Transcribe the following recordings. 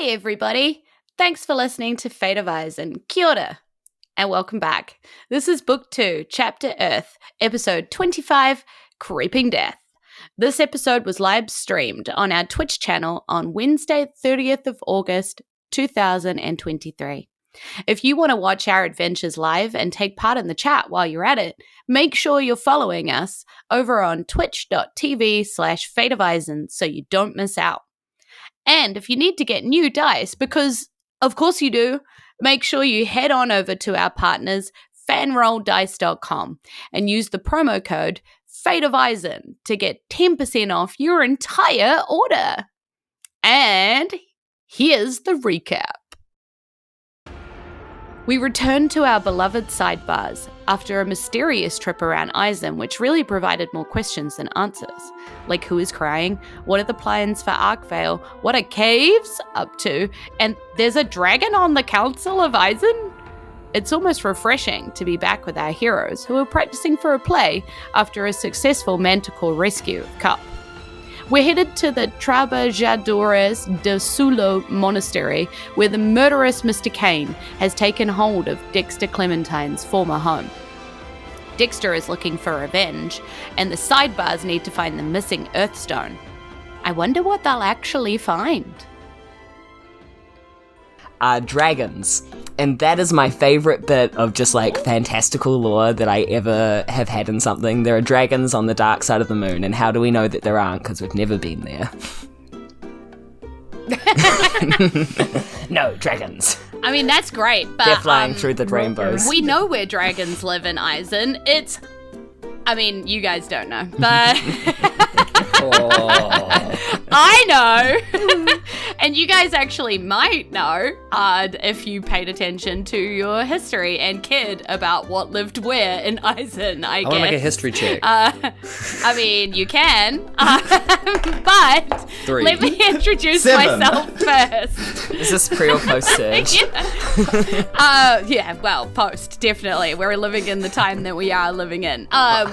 Hey everybody, thanks for listening to Fate of Isen. Kia ora, and welcome back. This is Book 2, Chapter Earth, Episode 25, Creeping Death. This episode was live streamed on our Twitch channel on Wednesday, 30th of August, 2023. If you want to watch our adventures live and take part in the chat while you're at it, make sure you're following us over on twitch.tv/fateofisen so you don't miss out. And if you need to get new dice, because of course you do, make sure you head on over to our partners, fanrolldice.com, and use the promo code FATEOFISEN to get 10% off your entire order. And here's the recap. We return to our beloved Sidebars after a mysterious trip around Isen, which really provided more questions than answers. Like, who is crying? What are the plans for Arkvale? What are caves up to? And there's a dragon on the Council of Isen? It's almost refreshing to be back with our heroes who are practicing for a play after a successful Manticore rescue of Cup. We're headed to the Trabajadores de Sulo monastery, where the murderous Mr. Kane has taken hold of Dexter Clementine's former home. Dexter is looking for revenge, and the Sidebars need to find the missing Earthstone. I wonder what they'll actually find. Dragons. And that is my favorite bit of just like fantastical lore that I ever have had in something. There are dragons on the dark side of the moon, and how do we know that there aren't? Because we've never been there. No, dragons. I mean, that's great, but they're flying through the rainbows. We know where dragons live in Isen. You guys don't know, but I know. And you guys actually might know if you paid attention to your history and cared about what lived where in Isen, I guess. I want to make a history check. You can. But 3. let me introduce 7. myself first. Is this pre or post Surge? Post, definitely. We're living in the time that we are living in. But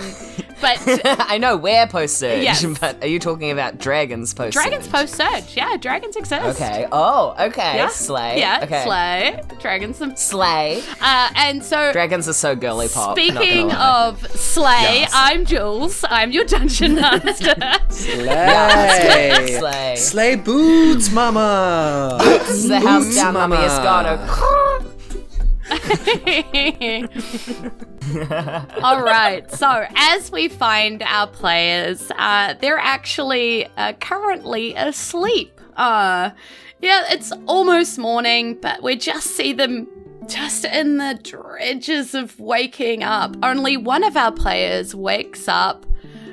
I know we're post Surge, yes. But are you talking about dragons post Surge? Dragons post Surge, yeah, dragons exist. Okay. Oh, okay. Yeah. Slay. Yeah, okay. Slay. Dragons. Slay. And so dragons are so girly pop. Speaking of Slay, Yes. I'm Jules. I'm your dungeon master. Slay. Slay. Slay boots, mama. It's the house down on the Esgato. All right, so as we find our players, they're actually currently asleep. It's almost morning, but we just see them just in the dredges of waking up. Only one of our players wakes up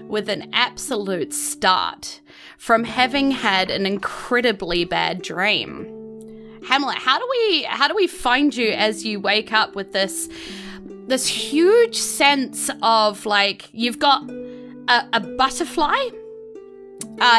with an absolute start from having had an incredibly bad dream. Hamlet, how do we find you as you wake up with this huge sense of like you've got a butterfly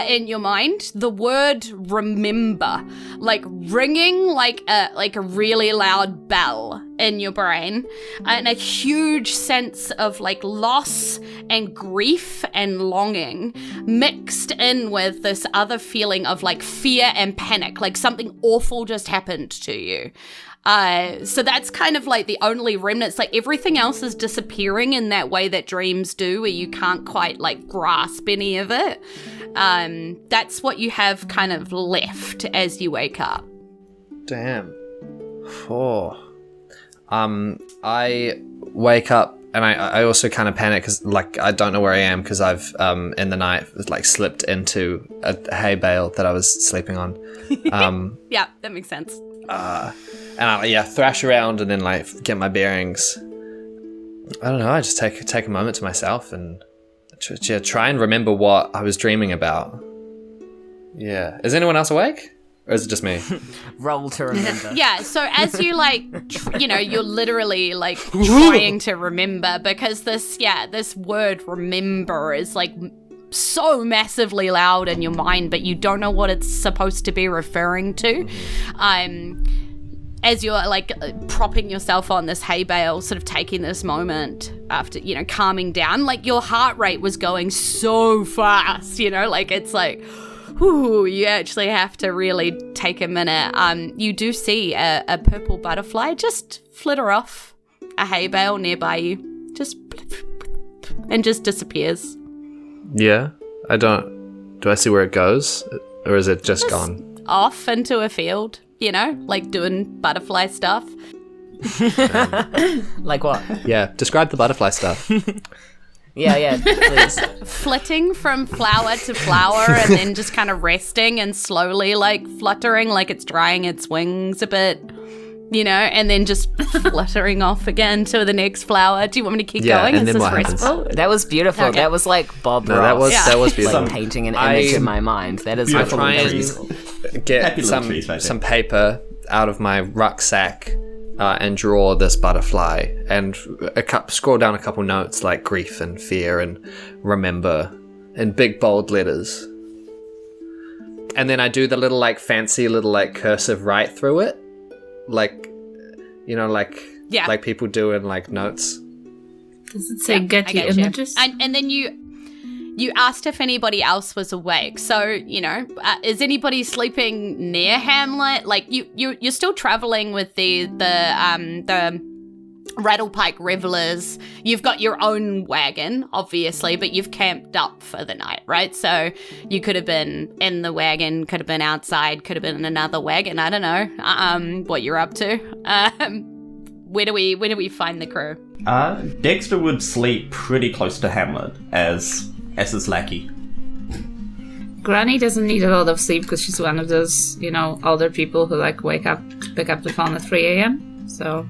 in your mind, the word remember, like ringing like a really loud bell in your brain, and a huge sense of like loss and grief and longing mixed in with this other feeling of like fear and panic, like something awful just happened to you. So that's kind of like the only remnants. Like everything else is disappearing in that way that dreams do, where you can't quite like grasp any of it. That's what you have kind of left as you wake up. Damn. I wake up and I also kind of panic because like I don't know where I am because I've in the night like slipped into a hay bale that I was sleeping on. Yeah, that makes sense. And I thrash around and then like get my bearings. I don't know. I just take a moment to myself and try and remember what I was dreaming about. Yeah. Is anyone else awake? Or is it just me? Roll to remember. Yeah, so as you like, you're literally like trying to remember because this word remember is like so massively loud in your mind, but you don't know what it's supposed to be referring to. As you're like propping yourself on this hay bale, sort of taking this moment after, calming down, like your heart rate was going so fast, like it's like, Ooh, you actually have to really take a minute. You do see a purple butterfly just flitter off a hay bale nearby you. And just disappears. Yeah, do I see where it goes? Or is it just gone? Off into a field, like doing butterfly stuff. Like what? Yeah, describe the butterfly stuff. Yeah, please. Flitting from flower to flower and then just kind of resting and slowly like fluttering like it's drying its wings a bit, and then just fluttering off again to the next flower. Do you want me to keep going? And Is then this what happens? restful? That was beautiful. Okay. That was like Bob No, Ross. that was beautiful. Like painting an image in my mind. That is Beautiful try that and- is beautiful. Get Happy little trees right there. some paper out of my rucksack and draw this butterfly and scroll down a couple notes like grief and fear and remember in big bold letters. And then I do the little like fancy little like cursive write through it, like like people do in like notes. Does it say get I you getcha. images? And then you asked if anybody else was awake. So, is anybody sleeping near Hamlet? Like you're still traveling with the Rattlepike Revelers. You've got your own wagon, obviously, but you've camped up for the night, right? So you could have been in the wagon, could have been outside, could have been in another wagon. I don't know what you're up to. Where do we find the crew? Dexter would sleep pretty close to Hamlet as his lackey. Granny doesn't need a lot of sleep because she's one of those, older people who like wake up to pick up the phone at 3 a.m. So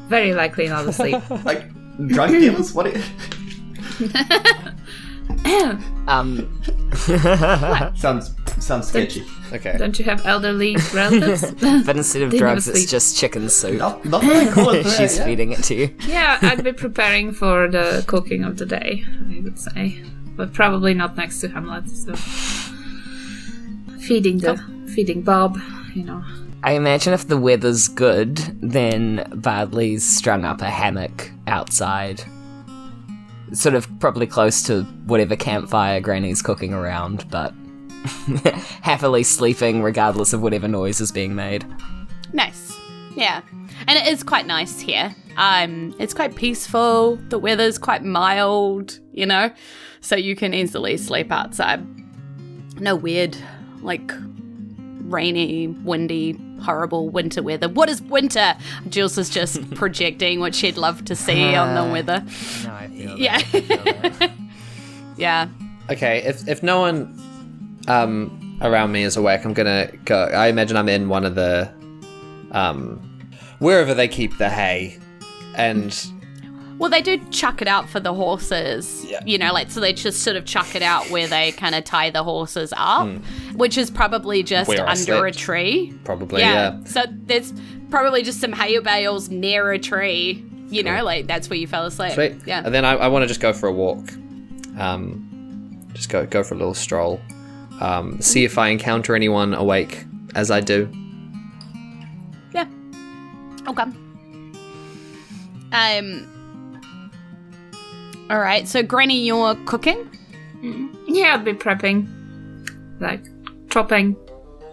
very likely not asleep. Like, drug dealers? What? Sounds sketchy. Okay. Don't you have elderly relatives? But instead of They never drugs, it's sleep. just chicken soup. Not very cool. She's feeding it to you. Yeah, I'd be preparing for the cooking of the day, I would say. But probably not next to Hamlet, so feeding Bob, I imagine if the weather's good, then Bardley's strung up a hammock outside. Sort of probably close to whatever campfire Granny's cooking around, but happily sleeping regardless of whatever noise is being made. Nice. Yeah. And it is quite nice here. It's quite peaceful. The weather's quite mild, so you can easily sleep outside. No weird, like, rainy, windy, horrible winter weather. What is winter? Jules is just projecting what she'd love to see on the weather. No, I feel that. Yeah. I feel that. Yeah. Okay, if no one around me is awake, I'm gonna go. I imagine I'm in one of the wherever they keep the hay, and Well, they do chuck it out for the horses, so they just sort of chuck it out where they kind of tie the horses up, which is probably just Where I under a slept. tree. probably yeah. So there's probably just some hay bales near a tree, like that's where you fell asleep. Sweet. Yeah. And then I want to just go for a walk. Just go for a little stroll. See if I encounter anyone awake as I do. Yeah. Okay. All right. So, Granny, you're cooking? Yeah, I'd be prepping. Like, chopping,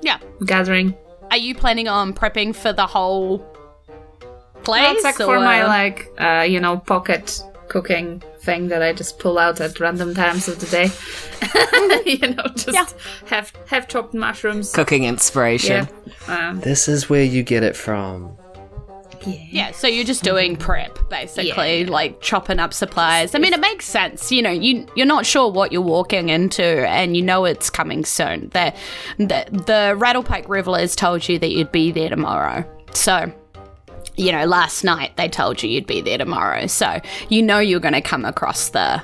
Yeah. gathering. Are you planning on prepping for the whole place? That's like for or- my, pocket cooking thing that I just pull out at random times of the day. Have chopped mushrooms. Cooking inspiration. Yeah. This is where you get it from. Yeah, so you're just doing prep, basically, Yeah. like chopping up supplies. I mean, it makes sense. You're not sure what you're walking into, and it's coming soon. The Rattlepike Revelers told you that you'd be there tomorrow. So, last night they told you you'd be there tomorrow. So, you're going to come across the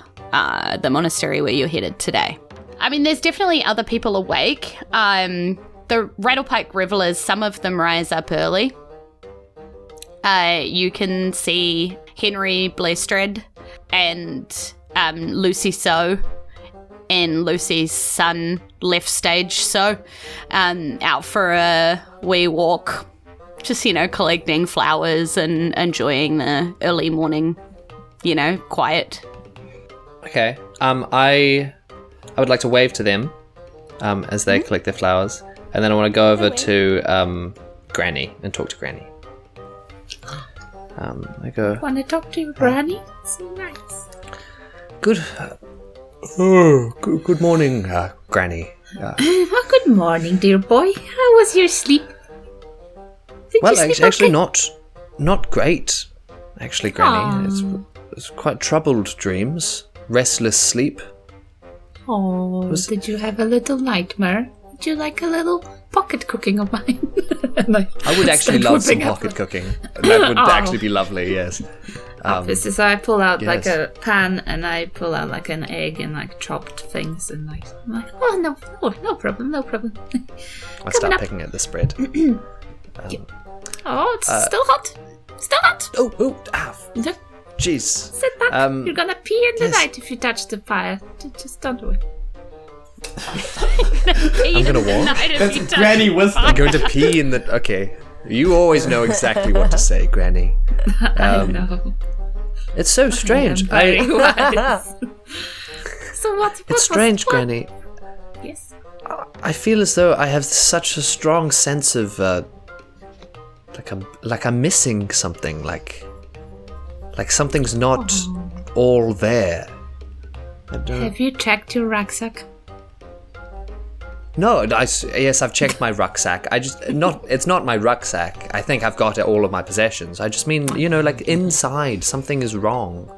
monastery where you're headed today. I mean, there's definitely other people awake. The Rattlepike Revelers, some of them rise up early. You can see Henry Blestred and Lucy So and Lucy's son left stage So out for a wee walk, just collecting flowers and enjoying the early morning quiet. Okay. I would like to wave to them as they collect their flowers. And then I want to go over to Granny and talk to Granny. I go, Want to talk to your granny? So nice. good morning, Granny. Well, good morning, dear boy. How was your sleep? Did Well, you sleep actually okay? not great. Actually, Granny, it's quite troubled dreams, restless sleep. Oh, did you have a little nightmare? Would you like a little pocket cooking of mine? I would actually love some pocket cooking. That would actually be lovely. Yes. This is I pull out like yes. a pan and I pull out like an egg and like chopped things and like I'm like, oh no problem. I start picking at the spread. Oh, it's still hot. Still hot. Jeez. Sit back. You're gonna pee in the night if you touch the fire. Just don't do it. I'm gonna walk. That's Granny wisdom. I'm going to pee in the. Okay. You always know exactly what to say, Granny. I know. It's so strange. Very wise. So what? It's strange, Granny. Yes. I feel as though I have such a strong sense of like I'm missing something. Like something's not all there. Have you checked your rucksack? No, yes, I've checked my rucksack. It's not my rucksack. I think I've got all of my possessions. I just mean, like inside, something is wrong.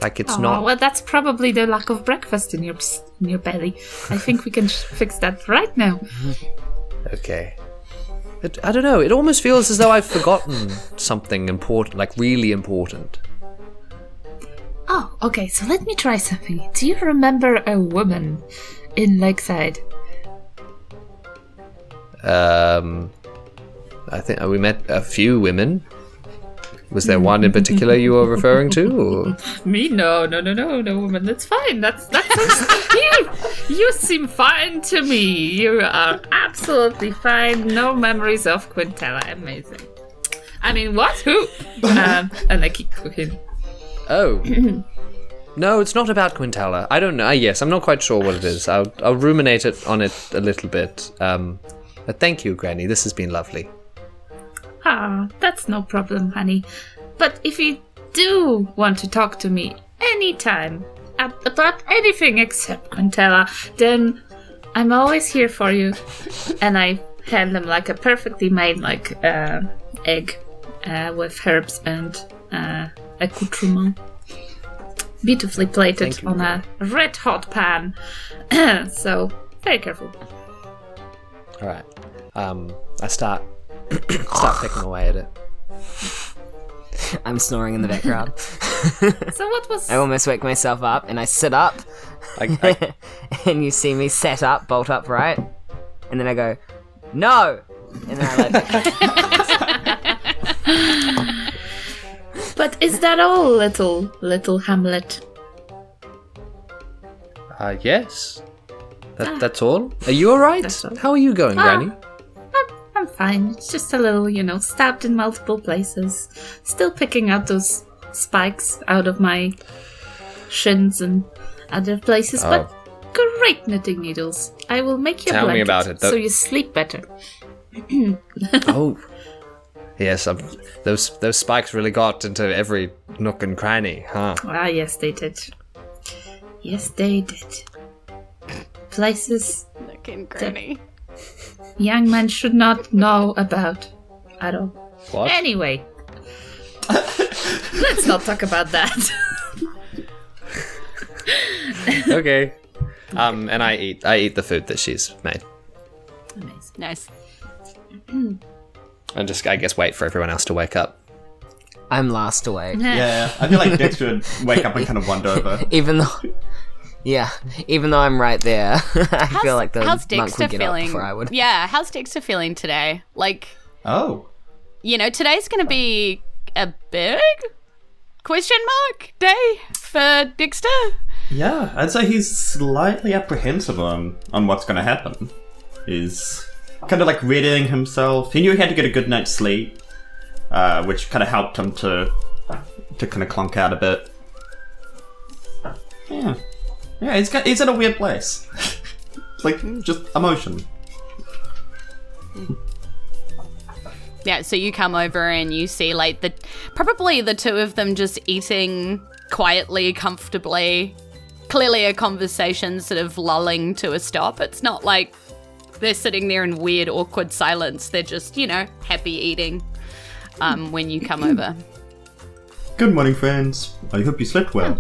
Like it's not. Well, that's probably the lack of breakfast in your belly. I think we can fix that right now. Okay. I don't know. It almost feels as though I've forgotten something important, like really important. Oh, okay, so let me try something. Do you remember a woman in Lakeside? I think we met a few women. Was there one in particular you were referring to? Or? Me? No, woman. That's fine. That's you seem fine to me. You are absolutely fine. No memories of Quintella. Amazing. I mean, what? Who? And I keep cooking. Oh. No, it's not about Quintella. I don't know. Yes, I'm not quite sure what it is. I'll ruminate on it a little bit. But thank you, Granny. This has been lovely. That's no problem, honey. But if you do want to talk to me anytime about anything except Quintella, then I'm always here for you. And I hand them like a perfectly made egg with herbs and accoutrement. Beautifully plated on a red hot pan. So, very careful. Alright. I start picking away at it. I'm snoring in the background. So what was... I almost wake myself up and I sit up. And you see me set up, bolt upright. And then I go, no! And then I But is that all, little Hamlet? Yes. That's all? Are you alright? How are you going, Granny? I'm fine. It's just a little, stabbed in multiple places. Still picking out those spikes out of my shins and other places, but great knitting needles. I will make you a Tell blanket me about it, so you sleep better. Oh. Yes, those spikes really got into every nook and cranny, huh? Ah, yes, they did. Yes, they did. Places Looking Granny. young men should not know about at all. What? Anyway, let's not talk about that. Okay. And I eat the food that she's made. Amazing. Nice. And just, I guess, wait for everyone else to wake up. I'm last awake. Yeah, I feel like Dexter would wake up and kind of wander over. Even though I'm right there, I feel like the how's monk Dexter would get feeling? up before I would. Yeah, how's Dexter feeling today? Like, Oh. Today's going to be a big question mark day for Dexter. Yeah, I'd say he's slightly apprehensive on what's going to happen. He's kind of like readying himself. He knew he had to get a good night's sleep, which kind of helped him to kind of clunk out a bit. Yeah, he's in a weird place. like just emotion. Yeah, so you come over and you see like probably the two of them just eating quietly, comfortably. Clearly a conversation sort of lulling to a stop. It's not like they're sitting there in weird, awkward silence. They're just, happy eating when you come over. Good morning, friends. I hope you slept well.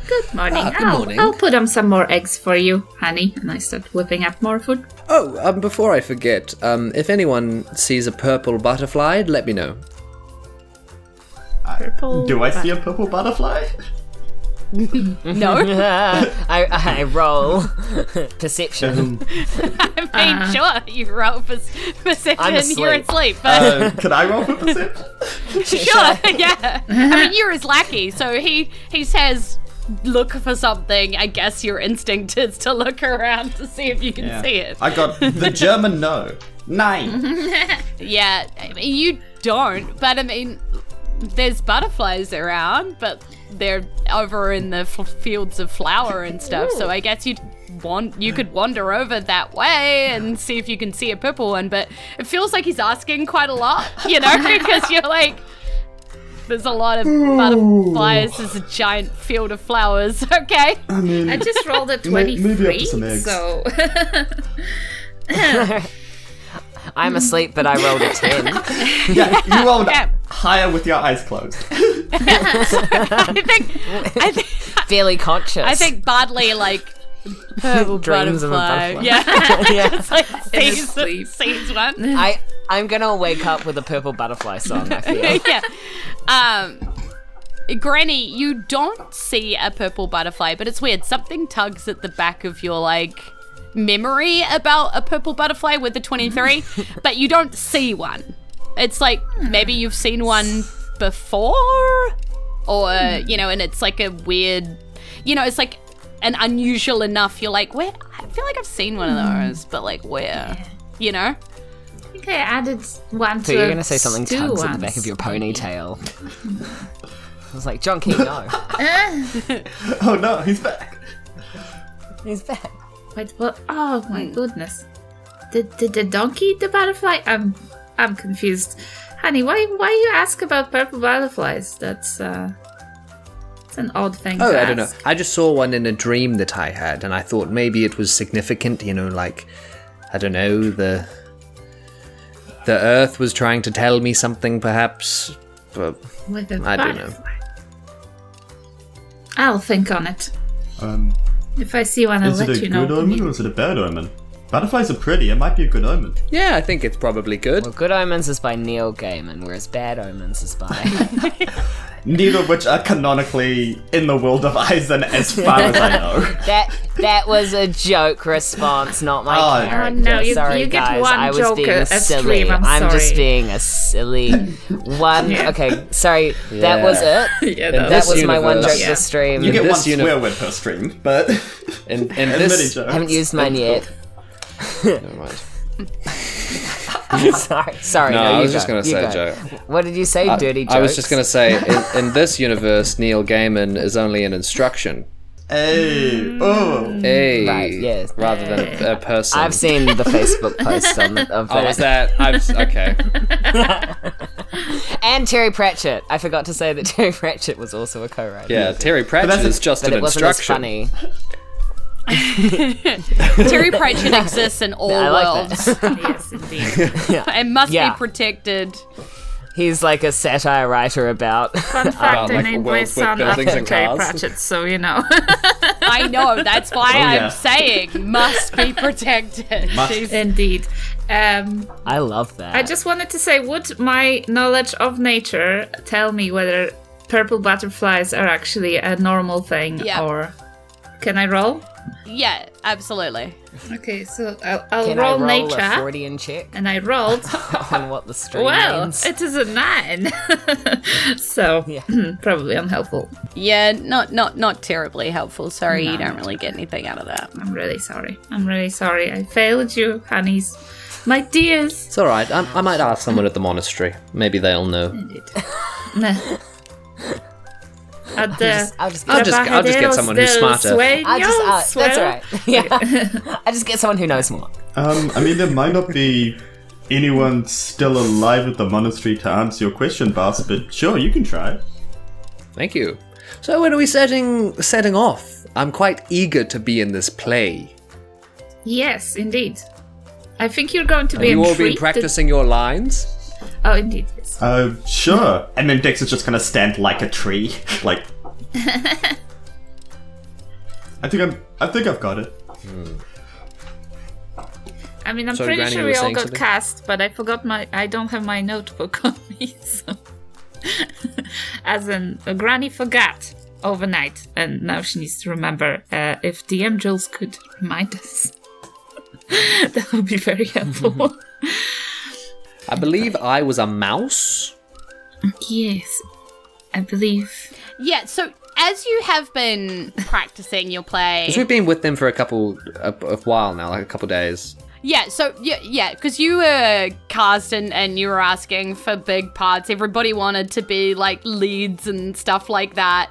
Good morning. Good morning. I'll put on some more eggs for you, honey. And I start whipping up more food. Oh, before I forget, if anyone sees a purple butterfly, let me know. Purple. Do I see a purple butterfly? No? I roll perception. I mean, sure, you roll for perception, I'm asleep. you're asleep, but Can I roll for perception? sure, yeah. I mean, you're his lackey, so he says, look for something. I guess your instinct is to look around to see if you can see it. I got the German no. 9. Yeah, I mean, you don't, but I mean, there's butterflies around, but they're over in the fields of flower and stuff, so I guess you could wander over that way and see if you can see a purple one, but it feels like he's asking quite a lot, because you're like, there's a lot of butterflies, there's a giant field of flowers, okay? I mean, I just rolled a maybe up 23, to some eggs. so... I'm asleep, but I rolled a 10. Yeah, you rolled Okay. higher with your eyes closed. I think Barely conscious. I think Bardley, like, purple Dreams of a butterfly. butterfly. Yeah. Yeah. Just like In his sleep. sees one. I'm gonna wake up with a purple butterfly song, I feel. Yeah. Granny, you don't see a purple butterfly, but it's weird. Something tugs at the back of your, like, memory about a purple butterfly with the 23, but you don't see one. It's like maybe you've seen one before, or, and it's like a weird, it's like an unusual enough. You're like, where? I feel like I've seen one of those, but like where? I think I added one So to you're gonna say something stew tugs at the once. back of your ponytail. I was like, John Key, no. Oh no, he's back. He's back. Wait, what? Oh my goodness. Did the donkey eat the butterfly? I'm confused. Honey, why you ask about purple butterflies? That's it's an odd thing to Oh, ask. I don't know. I just saw one in a dream that I had, and I thought maybe it was significant, like, I don't know, the Earth was trying to tell me something, perhaps, but With a I don't know. butterfly. I'll think on it. Um, If I see one, I'll is it let a you know. good omen or is it a bad omen? Butterflies are pretty, it might be a good omen. Yeah, I think it's probably good. Well, Good Omens is by Neil Gaiman, whereas Bad Omens is by... Neither of which are canonically in the world of Isen as far as I know. That was a joke response, not my Oh. character. Oh, no, you sorry, get guys. one I was joke being a silly. stream, I'm just sorry. being a silly one. Yeah. Okay, sorry. That was it. Yeah, In That this was my one universe- joke this stream. You get this one swear word per stream, but In and many this... jokes. Haven't used mine yet. Never mind. sorry. No, No, I you was just go, going to you say go. a joke. What did you say, dirty jokes? I was just going to say, in this universe, Neil Gaiman is only an instruction. Hey, oh. Hey, Right, yes. rather than a person. I've seen the Facebook post of that. Oh, was that? Okay. And Terry Pratchett. I forgot to say that Terry Pratchett was also a co-writer. Yeah, Terry Pratchett is just But an it wasn't as instruction. funny. Terry Pratchett exists in all I like worlds that. Yes, indeed. and must Yeah. be protected. He's like a satire writer about... Fun fact, I like, named a my world with son buildings after and Terry cars. Pratchett, so you know. I know, that's why yeah. I'm saying must be protected. Must. She's- Indeed. I love that. I just wanted to say, would my knowledge of nature tell me whether purple butterflies are actually a normal thing, Yeah. or can I roll? yeah, absolutely. Okay, so I'll Can roll I roll nature, a Freudian check and I rolled. on what the stream Well, means? it is a 9, so Yeah. probably unhelpful. Yeah, not terribly helpful. Sorry, you don't really get anything out of that. I'm really sorry. I failed you, honeys, my dears. It's all right. I might ask someone at the monastery. Maybe they'll know. Indeed. At the I'll just I'll just get someone who's smarter. that's right. Yeah. I just get someone who knows more. I mean, there might not be anyone still alive at the monastery to answer your question, boss, but sure, you can try. Thank you. So when are we setting off? I'm quite eager to be in this play. Yes, indeed. I think you're going to be Have you all been entreated- practicing your lines? Oh, indeed, yes. Sure. And then Dexter's just gonna stand like a tree, like. I think I've got it. I mean, I'm Sorry, pretty Granny, sure you we were all saying got something? cast, but I don't have my notebook on me, so. As in, Granny forgot overnight, and now she needs to remember. If DM Jules could remind us, that would be very helpful. I believe I was a mouse. Yes, I believe. Yeah, so as you have been practicing your play... Because we've been with them for a while now, like a couple days. Yeah, so, because you were cast and you were asking for big parts. Everybody wanted to be, like, leads and stuff like that.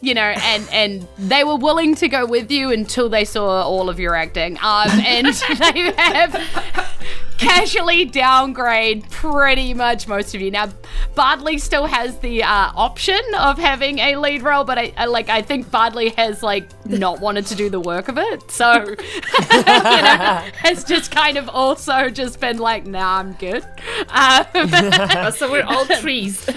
You know, and they were willing to go with you until they saw all of your acting. And they have casually downgrade pretty much most of you. Now, Bardley still has the option of having a lead role, but I think Bardley has, like, not wanted to do the work of it. So, you know, has just kind of also just been like, nah, I'm good. So we're all trees.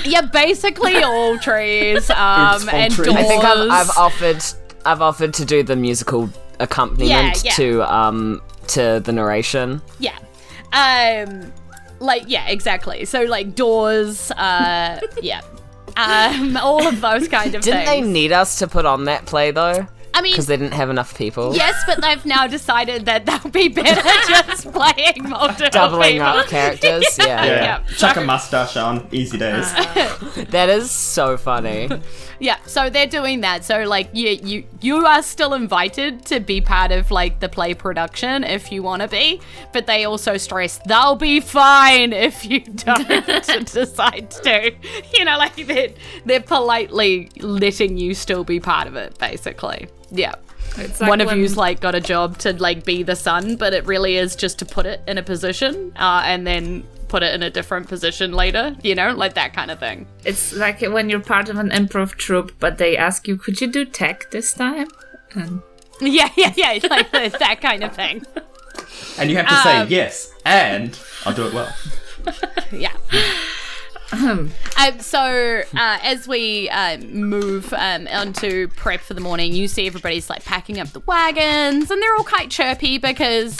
Yeah, basically all trees and trees. doors. I think I've offered to do the musical accompaniment to the narration. Yeah. Exactly. So, like, doors, all of those kind of Didn't they things. need us to put on that play though? I mean, Because they didn't have enough people. yes, but they've now decided that they'll be better just playing multiple Doubling people. up characters. Yeah. Yeah. Chuck a mustache on, easy days. That is so funny. Yeah, so they're doing that. So, like, you are still invited to be part of, like, the play production if you want to be, but they also stress they'll be fine if you don't decide to. You know, like, they're politely letting you still be part of it, basically. Yeah. It's like One of when- you's, like, got a job to, like, be the sun, but it really is just to put it in a position and then put it in a different position later, you know, like that kind of thing. It's like when you're part of an improv troupe, but they ask you, could you do tech this time? And Yeah, like that kind of thing. And you have to say yes, and I'll do it well. Yeah. So as we move onto prep for the morning, you see everybody's like packing up the wagons, and they're all quite chirpy because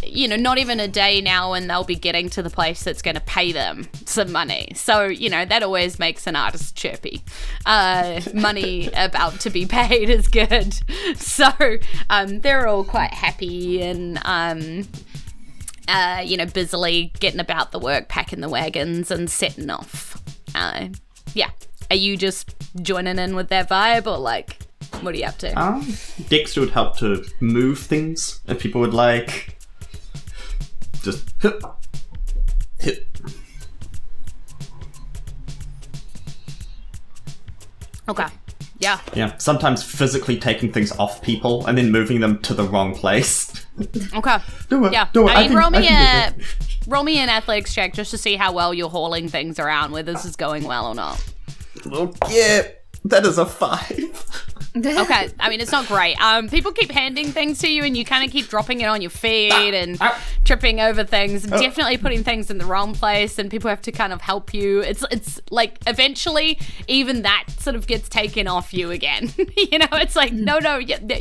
you know, not even a day now and they'll be getting to the place that's going to pay them some money. So, you know, that always makes an artist chirpy. Money about to be paid is good. So they're all quite happy and you know, busily getting about the work, packing the wagons and setting off. Yeah. Are you just joining in with that vibe, or like, what are you up to? Dexter would help to move things if people would like. Just hit. Okay. Yeah. Yeah, sometimes physically taking things off people and then moving them to the wrong place. Okay. Do it. Yeah. Do it. I mean, I can do roll me an athletics check just to see how well you're hauling things around, whether this is going well or not. it. Yeah, that is a 5. Okay, I mean, it's not great. People keep handing things to you and you kind of keep dropping it on your feet and tripping over things, and definitely putting things in the wrong place, and people have to kind of help you. It's like eventually even that sort of gets taken off you again. You know, it's like, no,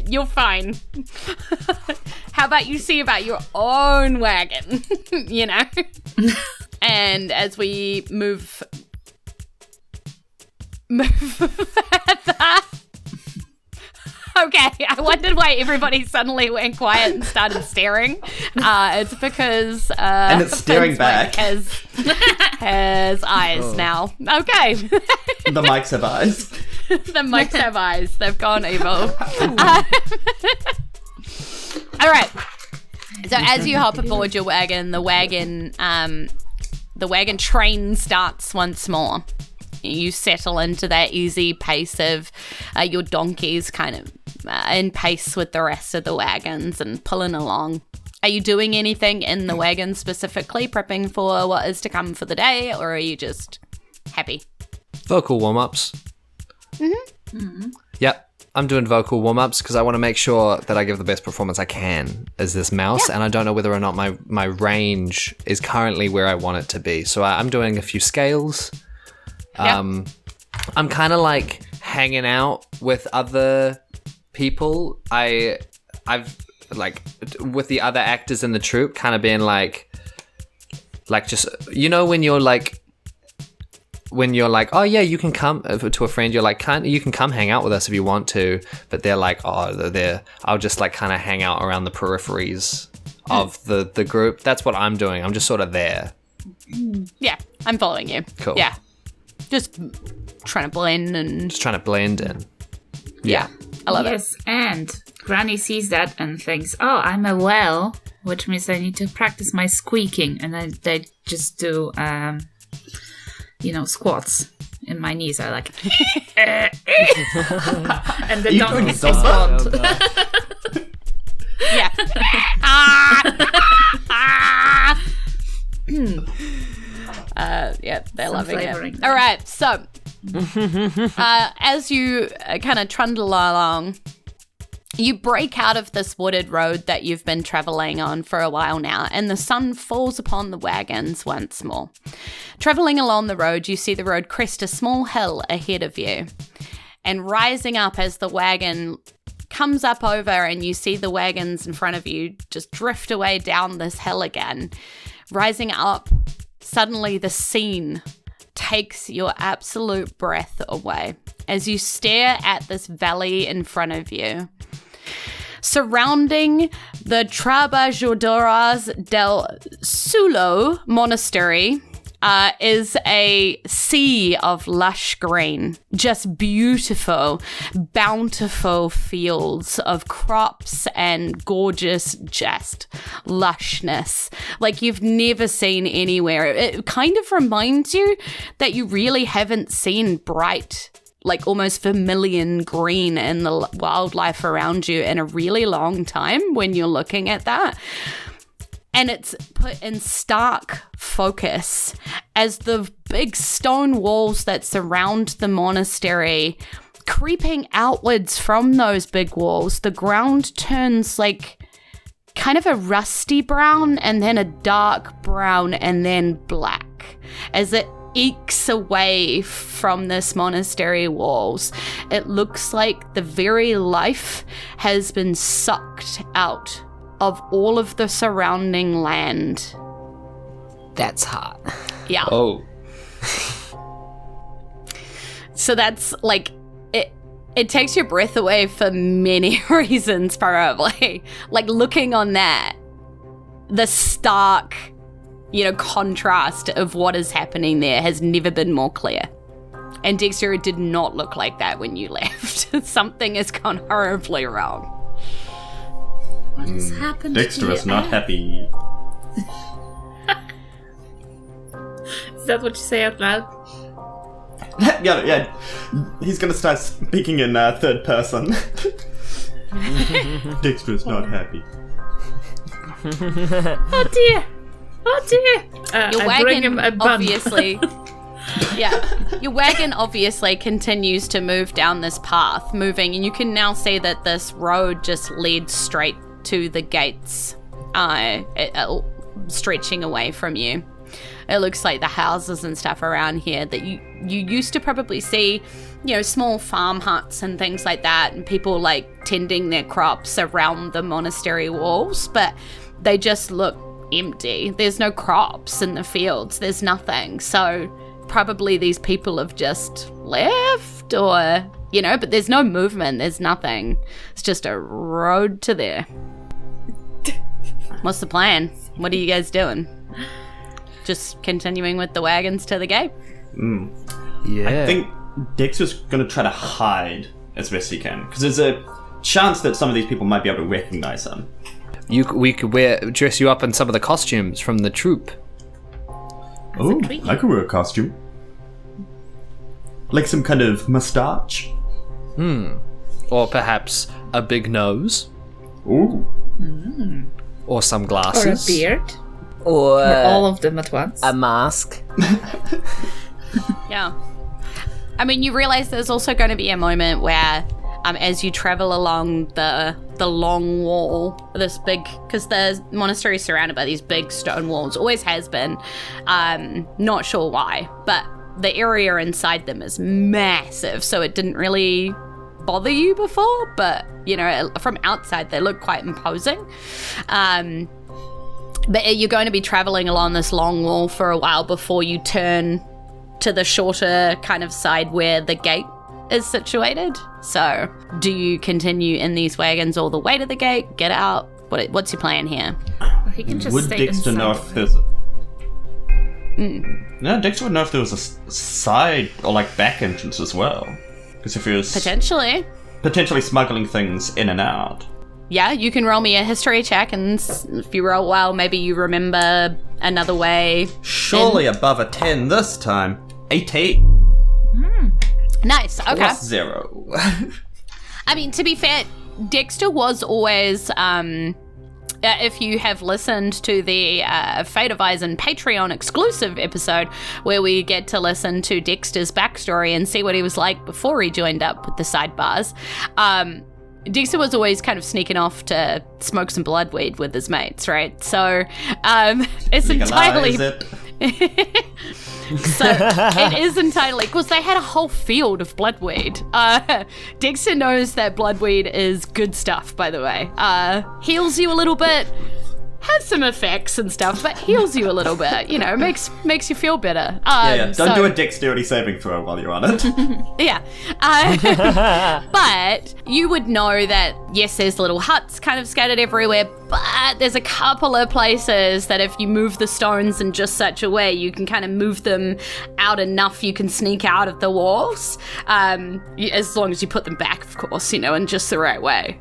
you're fine. How about you see about your own wagon, you know? And as we move further... Okay, I wondered why everybody suddenly went quiet and started staring. It's because And it's staring Finn's back. mic has eyes now. Okay, The mics have eyes. the mics have eyes. They've gone evil. All right. So as you hop aboard your wagon, the wagon train starts once more. You settle into that easy pace of your donkeys kind of in pace with the rest of the wagons and pulling along. Are you doing anything in the wagon specifically, prepping for what is to come for the day, or are you just happy? Vocal warm-ups. Yep. I'm doing vocal warm-ups because I want to make sure that I give the best performance I can as this mouse, and I don't know whether or not my range is currently where I want it to be. So I'm doing a few scales. I'm kind of like hanging out with other people. I've like with the other actors in the troupe, kind of being like just, you know, when you're like, oh yeah, you can come to a friend, you're like, you can come hang out with us if you want to, but they're like, I'll just like kind of hang out around the peripheries of the group. That's what I'm doing. I'm just sort of there. Yeah, I'm following you. Cool. Yeah, just trying to blend in. Yeah, I love it. Yes, and Granny sees that and thinks, oh, I'm a well, which means I need to practice my squeaking, and then they just do squats. And my knees are like, and the donkeys respond. Yeah. Yeah, they're loving it. All right, so as you kind of trundle along, you break out of this wooded road that you've been traveling on for a while now, and the sun falls upon the wagons once more. Traveling along the road, you see the road crest a small hill ahead of you, and rising up as the wagon comes up over and you see the wagons in front of you just drift away down this hill again. Rising up, suddenly the scene takes your absolute breath away as you stare at this valley in front of you. Surrounding the Trabajadoras del Sulo monastery is a sea of lush green, just beautiful, bountiful fields of crops and gorgeous just lushness like you've never seen anywhere. It kind of reminds you that you really haven't seen bright, like almost vermilion green in the wildlife around you in a really long time when you're looking at that. And it's put in stark focus as the big stone walls that surround the monastery, creeping outwards from those big walls, the ground turns like kind of a rusty brown and then a dark brown and then black as it ekes away from this monastery walls. It looks like the very life has been sucked out of all of the surrounding land. That's hot. Yeah. Oh. So that's like, it takes your breath away for many reasons, probably. Like looking on that, the stark, contrast of what is happening there has never been more clear. And Dexter, it did not look like that when you left. Something has gone horribly wrong. What has happened? Dexter is not happy. Is that what you say out loud? Yeah. He's gonna start speaking in third person. Dexter is not happy. Oh dear. Your I bring him wagon a bun. obviously... Yeah, your wagon obviously continues to move down this path, moving, and you can now see that this road just leads straight to the gates, stretching away from you. It looks like the houses and stuff around here that you used to probably see, small farm huts and things like that, and people like tending their crops around the monastery walls, but they just look empty. There's no crops in the fields. There's nothing. So probably these people have just left or, but there's no movement. There's nothing. It's just a road to there. What's the plan? What are you guys doing? Just continuing with the wagons to the gate? Yeah. I think Dexter's gonna try to hide as best he can, because there's a chance that some of these people might be able to recognize him. We could dress you up in some of the costumes from the troupe. Oh, I could wear a costume. Like some kind of moustache? Or perhaps a big nose. Ooh. Or some Or a glasses. beard. Or Or all of them at once. a mask. Yeah. I mean, you realize there's also going to be a moment where, as you travel along the long wall, this big, because the monastery is surrounded by these big stone walls, always has been. Not sure why, but the area inside them is massive, so it didn't really bother you before. But from outside, they look quite imposing. But you're going to be traveling along this long wall for a while before you turn to the shorter kind of side where the gate is situated. So do you continue in these wagons all the way to the gate, get out? What's your plan here? He can just Would stay Dexter inside. know if there's No, Dexter would know if there was a side or like back entrance as well. Because if he was Potentially. smuggling things in and out. Yeah, you can roll me a history check, and if you roll well, maybe you remember another way. Surely above a 10 this time. 18. Nice, okay. Plus 0. I mean, to be fair, Dexter was always, if you have listened to the Fate of Isen Patreon exclusive episode, where we get to listen to Dexter's backstory and see what he was like before he joined up with the Sidebars, Dexter was always kind of sneaking off to smoke some bloodweed with his mates, right? So it's entirely... Legalize it. So it is entirely, because they had a whole field of bloodweed. Dexter knows that bloodweed is good stuff, by the way. Heals you a little bit, has some effects and stuff, but heals you a little bit. Makes you feel better. Don't do a dexterity saving throw while you're on it. Yeah. But you would know that, yes, there's little huts kind of scattered everywhere, but there's a couple of places that if you move the stones in just such a way, you can kind of move them out enough you can sneak out of the walls, as long as you put them back, of course, in just the right way.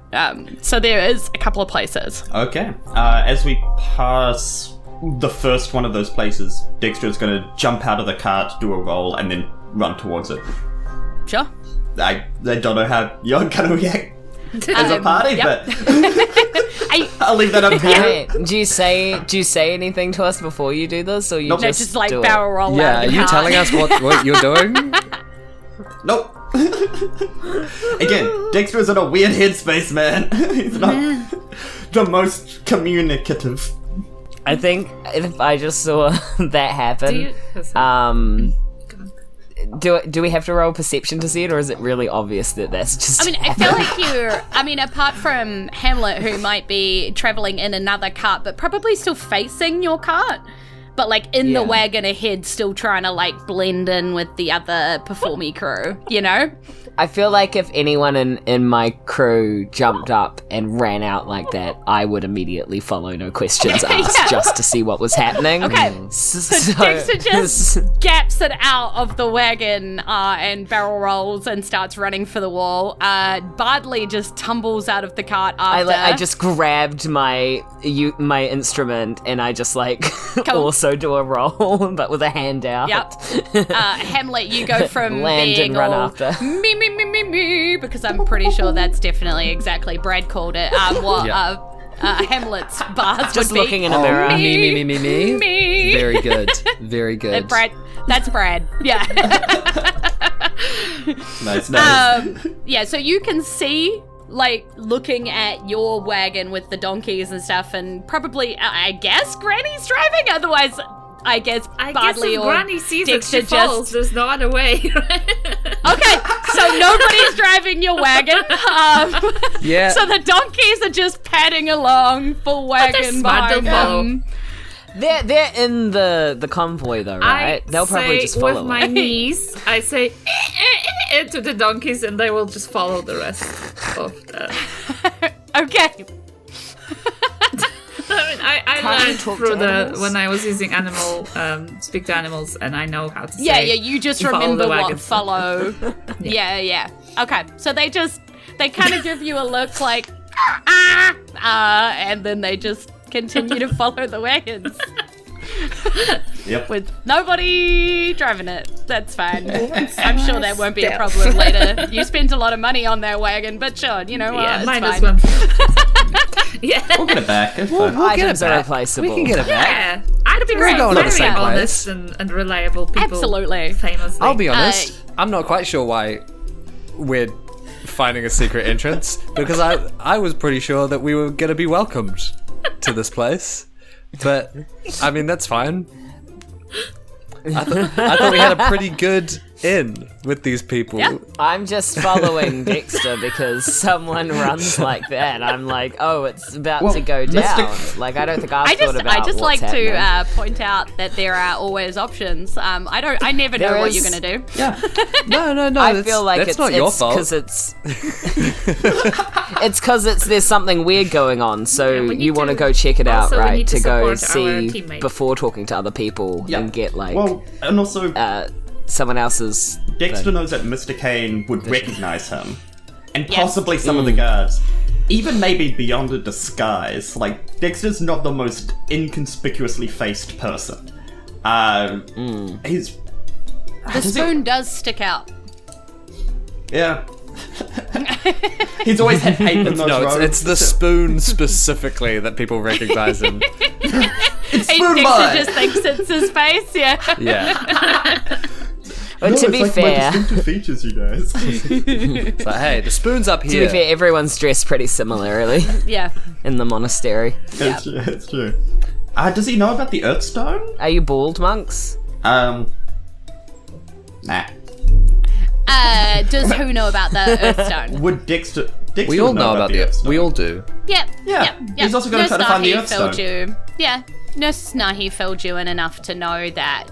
So there is a couple of places. Okay. As we pass the first one of those places, Dexter is going to jump out of the cart, do a roll, and then run towards it. Sure. I don't know how you're going to react as a party, yep. but I'll leave that up to you. Hey, do you say anything to us before you do this, or you Nope. just, Just like do barrel roll Yeah, out are of the you cart. telling us what you're doing? Nope. Again, Dexter is in a weird headspace, man. He's not the most communicative. I think if I just saw that happen, do we have to roll perception to see it, or is it really obvious that that's just? I mean, I feel like apart from Hamlet, who might be traveling in another cart, but probably still facing your cart, but like in the wagon ahead, still trying to like blend in with the other performy crew, I feel like if anyone in my crew jumped up and ran out like that, I would immediately follow, no questions asked, just to see what was happening. Okay, so Dexter just gaps it out of the wagon and barrel rolls and starts running for the wall. Bardley just tumbles out of the cart after. I just grabbed my instrument and I just also do a roll, but with a hand out. Yep. Hamlet, you go from Land being and run all after. me, because I'm pretty sure that's definitely exactly Brad called it. Hamlet's bars Just would be. looking in a mirror. Me. Very good. Very good. That's Brad. Yeah. Nice. Yeah, so you can see, looking at your wagon with the donkeys and stuff, and probably, I guess, Granny's driving. Otherwise, I guess Bardley if or Granny sees Dexter it, she falls. There's no other way. Okay, so nobody's driving your wagon. Yeah. So the donkeys are just padding along, full wagon smart, behind they'll follow. them. They're in the convoy though, right? They'll probably just follow with my it. knees, I say to the donkeys, and they will just follow the rest of the. Okay. I mean, I Can't you learned talk through to animals? when I was using speak to animals, and I know how to Yeah, say. you just follow remember the what wagons. follow. Yeah. Okay, so they kind of give you a look like, and then they just continue to follow the wagons. Yep. with nobody driving it. That's fine. I'm sure that won't be a problem later. You spent a lot of money on that wagon, but sure, you know what? Yeah, it's mine fine. as well. Yeah. We'll get it back. It's fine. We'll get Items it are back. replaceable. We can get it back. Yeah, I'd be We're going to the very same honest place. and reliable people. Absolutely. Famously. I'll be honest, I'm not quite sure why we're finding a secret entrance, because I was pretty sure that we were going to be welcomed to this place. But, I mean, that's fine. I thought we had a pretty good in with these people. Yeah. I'm just following Dexter because someone runs like that. I'm like, oh, it's about to go down. Like, I don't think I've thought about I just what's like happening. to point out that there are always options. I never know There what is- you're gonna do. Yeah. No, I feel like that's it's not your fault. because it's because there's something weird going on. So we need you want to to- go check it out, also we right? need to To go support our see teammates. before talking to other people Yeah. and get like Well, and also, someone else's. Dexter knows that Mr. Kane would recognize him. And Yes. possibly some of the guards. Even maybe beyond a disguise. Like, Dexter's not the most inconspicuously faced person. He's... The spoon does stick out. Yeah. He's always had paper in those No, robes. it's the spoon specifically that people recognize him. Spoon Dexter boy! just thinks it's his face. Yeah. Yeah. But No, to it's be like fair, my distinctive features, you guys. It's like, hey, the spoon's up to be here. fair, everyone's dressed pretty similarly Yeah. in the monastery. It's true, it's true. Does he know about the Earthstone? Are you bald monks? Nah. Does who know about the Earthstone? Would Dexter We all would know about the Earthstone? We all do. Yep. Yeah. Yep. He's also gonna try to find the Nurse Nahi filled Earthstone. you. Yeah. Nurse Nahi filled you in enough to know that,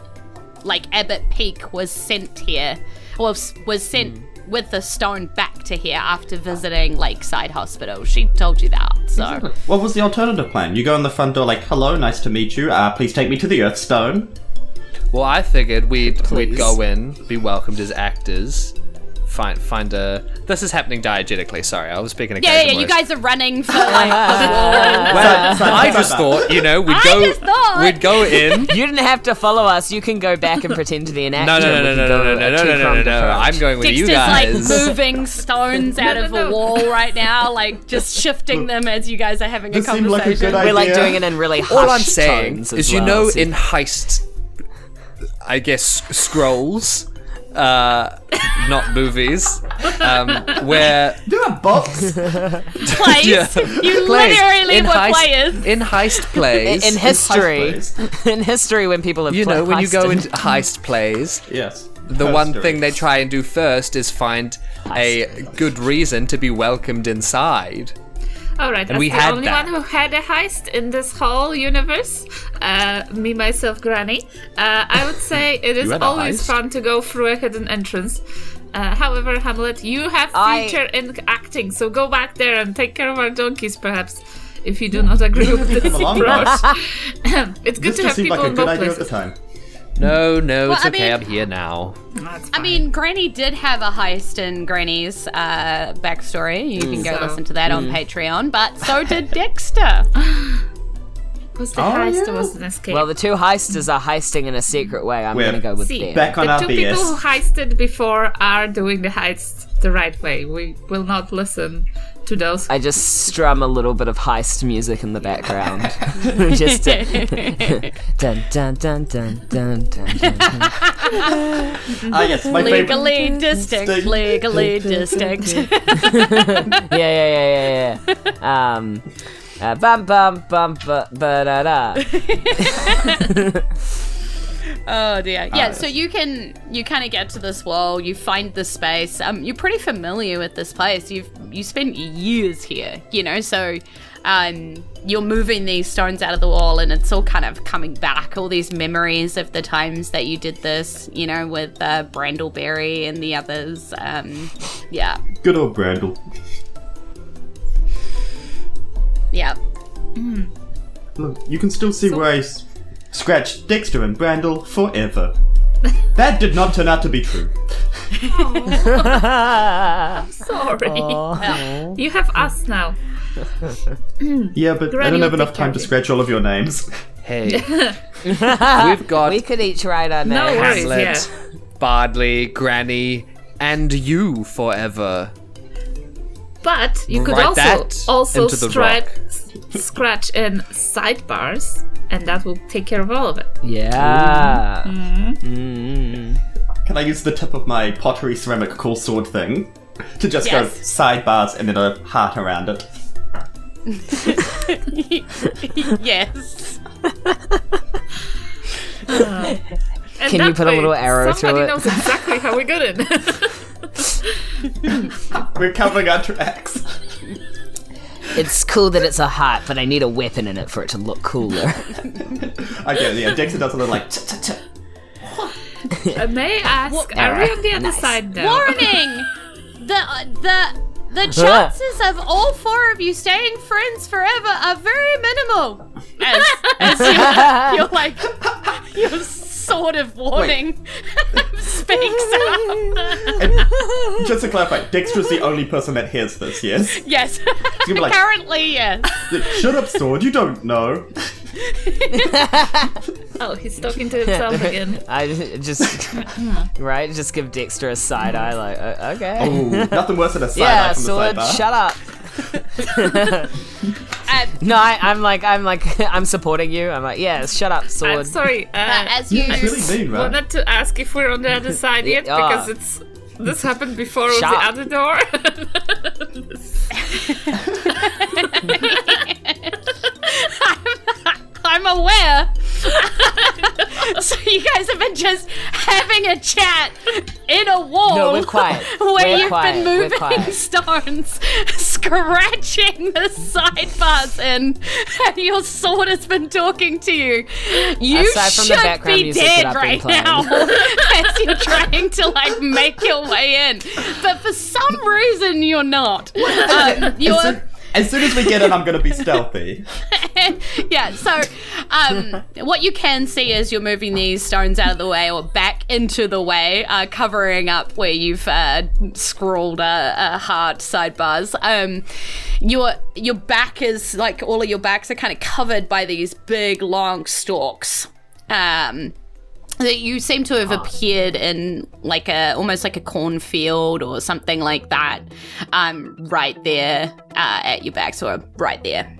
like, Abbot Peak was sent here, or was sent with the stone back to here after visiting Lakeside Hospital. She told you that, so. What was the alternative plan? You go in the front door like, hello, nice to meet you. Please take me to the Earthstone. Well, I figured we'd go in, be welcomed as actors, find a. This is happening diegetically. Sorry, I was speaking. Yeah, occasion you voice. guys are running for, like, the wall. Well, I just Sidebar. thought, you know, I just thought. we'd go in. You didn't have to follow us. You can go back and pretend to be an actor. No. We can go a two-pronged approach. I'm going with you Dexter's, like, guys. moving stones out of the wall right now, like, just shifting them as you guys are having a This seemed like a conversation. good We're like idea. doing it in really hushed All I'm saying tones is, as you well, know, so- in heist, I guess scrolls, not movies, where Do a box. Plays. Yeah. You plays literally in were players. heist plays. in history, Heist in history, when people have You know, when you go heisted. into heist plays, Yes. the First one story. thing they try and do first is find a good reason to be welcomed inside. Alright, as we the had only that. one who had a heist in this whole universe, me, myself, Granny, I would say it is had a always heist? fun to go through a hidden entrance. However, Hamlet, you have feature in acting, so go back there and take care of our donkeys, perhaps, if you do not agree with this Come along, approach. guys. It's good This to just have seemed people like a in good both idea at the places. time. No, Well, it's I okay. mean- I'm here now. That's I fine. mean, Granny did have a heist in Granny's backstory. You can go So- listen to that on Patreon, but so did Dexter. was the Oh, heist yeah. or was it an escape? Well, the two heisters are heisting in a secret way. I'm We're- going to go with See, them. Back on the our two people who BS. heisted before are doing the heist the right way. We will not listen to those. I just strum a little bit of heist music in the background. Just dun dun dun dun dun dun dun. Yes, my favorite. Legally distinct. Legally distinct. Yeah. Bum bum bum ba da da. Oh dear. Yeah, so you kind of get to this wall, you find the space. You're pretty familiar with this place. You spent years here, you know, so you're moving these stones out of the wall and it's all kind of coming back, all these memories of the times that you did this, you know, with Brandleberry and the others. Yeah. Good old Brandle. Yeah. Look, you can still see where I scratched Dexter and Brandle forever. That did not turn out to be true. Sorry. Oh. You have us now. Yeah, but I Granny don't have will enough take care time of to you. scratch all of your names. Hey, we've got We could each write our No names. worries. Hamlet, yeah. Bardley, Granny, and you forever. But you could Write that also into the rock. scratch in Sidebars, and that will take care of all of it. Yeah. Can I use the tip of my pottery ceramic cool sword thing to just go Yes. sidebars and then a heart around it? Yes. And Can you that put a way, little arrow to somebody it? knows exactly how we got in. We're covering our tracks. It's cool that it's a heart, but I need a weapon in it for it to look cooler. I get it, yeah. Dexter does a little like tch. May I ask, are we on the other side now? Warning! The chances of all four of you staying friends forever are very minimal. As you're like, you're sort of warning speaks up. And just to clarify, Dexter's the only person that hears this, yes? Yes. gonna be like- Currently, yes. Shut up, sword, you don't know. Oh, he's talking to himself again. I just just give Dexter a side eye, like okay. Ooh, nothing worse than a side Yeah, eye from sword, the sidebar. shut up. No, I'm supporting you. I'm like, yeah, shut up, sword. I'm sorry. As you It's really mean, right? Wanted to ask if we're on the other side yet, Yeah. because this happened before with the Shut. other door. I'm aware. So you guys have been just having a chat in a wall. No, we're quiet. Where We're you've quiet. been We're moving quiet. stones, scratching the sidebars in, and your sword has been talking to you. You Aside from the should background be music that dead I've been right playing. now as you're trying to like make your way in. But for some reason you're not. You're As soon as we get in, I'm gonna be stealthy. yeah, so what you can see as you're moving these stones out of the way or back into the way, covering up where you've scrawled a hard sidebars, your back is, like, all of your backs are kind of covered by these big, long stalks. That you seem to have appeared in like almost like a cornfield or something like that, right there at your back, so right there.